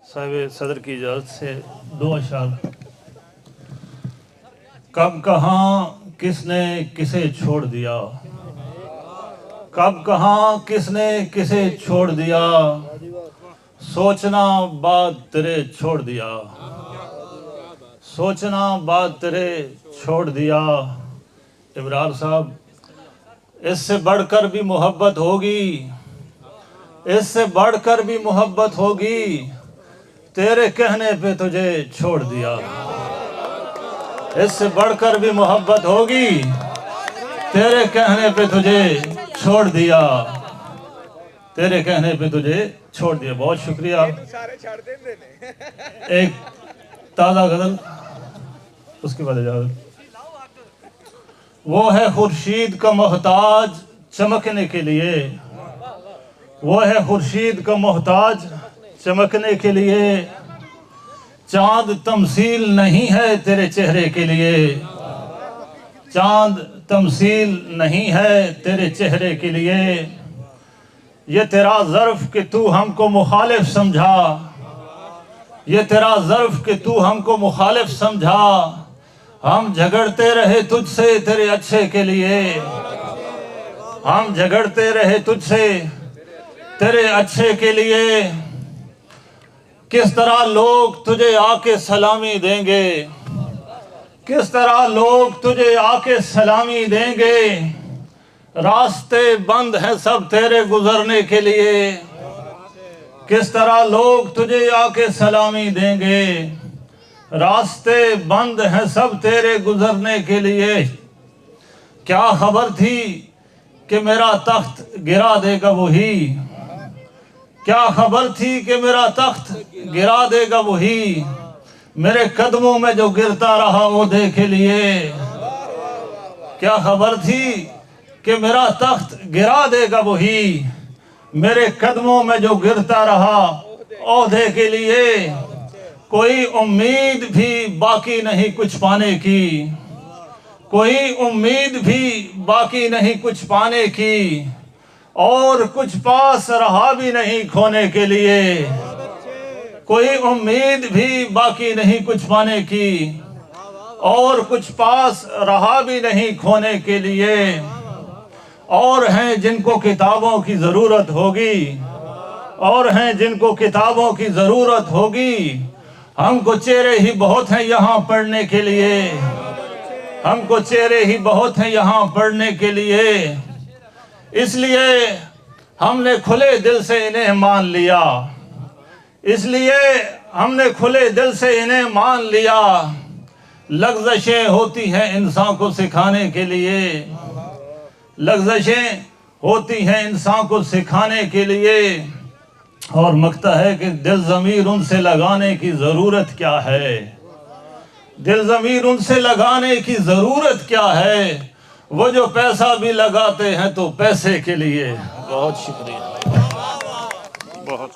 साहिब सदर की इजाज़त से दो अशार। कब कहाँ किसने किसे छोड़ दिया, कब कहाँ किसने किसे छोड़ दिया, सोचना बात तेरे छोड़ दिया, सोचना बात तेरे छोड़ दिया। इब्रार साहब, इससे बढ़कर भी मोहब्बत होगी, इससे बढ़कर भी मोहब्बत होगी, तेरे कहने पे तुझे छोड़ दिया। इससे बढ़कर भी मोहब्बत होगी, तेरे कहने पे तुझे छोड़ दिया, तेरे कहने पे तुझे छोड़ दिया। बहुत शुक्रिया। एक ताज़ा गज़ल, उसके बाद इजाज़त। वो है खुर्शीद का मोहताज चमकने के लिए, वो है खुर्शीद का मोहताज चमकने के लिए, चाँद तमसील नहीं है तेरे चेहरे के लिए, चाँद तमसील नहीं है तेरे चेहरे के लिए। ये तेरा ज़र्फ़ कि तू हमको मुखालिफ समझा, ये तेरा ज़र्फ़ कि तू हमको मुखालिफ समझा, हम झगड़ते रहे तुझसे तेरे अच्छे के लिए, हम झगड़ते रहे तुझसे तेरे अच्छे के लिए। किस तरह लोग तुझे आके सलामी देंगे, किस तरह लोग तुझे आके सलामी देंगे, रास्ते बंद हैं सब तेरे गुजरने के लिए। किस तरह लोग तुझे आके सलामी देंगे, रास्ते बंद हैं सब तेरे गुजरने के लिए। क्या खबर थी कि मेरा तख्त गिरा देगा वही, क्या खबर थी कि मेरा तख्त गिरा देगा वही, मेरे कदमों में जो गिरता रहा ओहदे के लिए। क्या खबर थी कि मेरा तख्त गिरा देगा वही, मेरे कदमों में जो गिरता रहा ओहदे के लिए। कोई उम्मीद भी बाकी नहीं कुछ पाने की, कोई उम्मीद भी बाकी नहीं कुछ पाने की, और कुछ पास रहा भी नहीं खोने के लिए। कोई उम्मीद भी बाकी नहीं कुछ पाने की, और कुछ पास रहा भी नहीं खोने के लिए। और हैं जिनको किताबों की ज़रूरत होगी, और हैं जिनको किताबों की ज़रूरत होगी, हमको चेहरे ही बहुत हैं यहाँ पढ़ने के लिए, हमको चेहरे ही बहुत हैं यहाँ पढ़ने के लिए। इसलिए हमने खुले दिल से इन्हें मान लिया, इसलिए हमने खुले दिल से इन्हें मान लिया। लग़्ज़शें होती हैं इंसान को सिखाने के लिए, लग़्ज़शें होती हैं इंसान को सिखाने के लिए। और मकता है कि दिल ज़मीर उनसे लगाने की ज़रूरत क्या है, दिल ज़मीर उनसे लगाने की ज़रूरत क्या है, वो जो पैसा भी लगाते हैं तो पैसे के लिए। बहुत शुक्रिया, बहुत।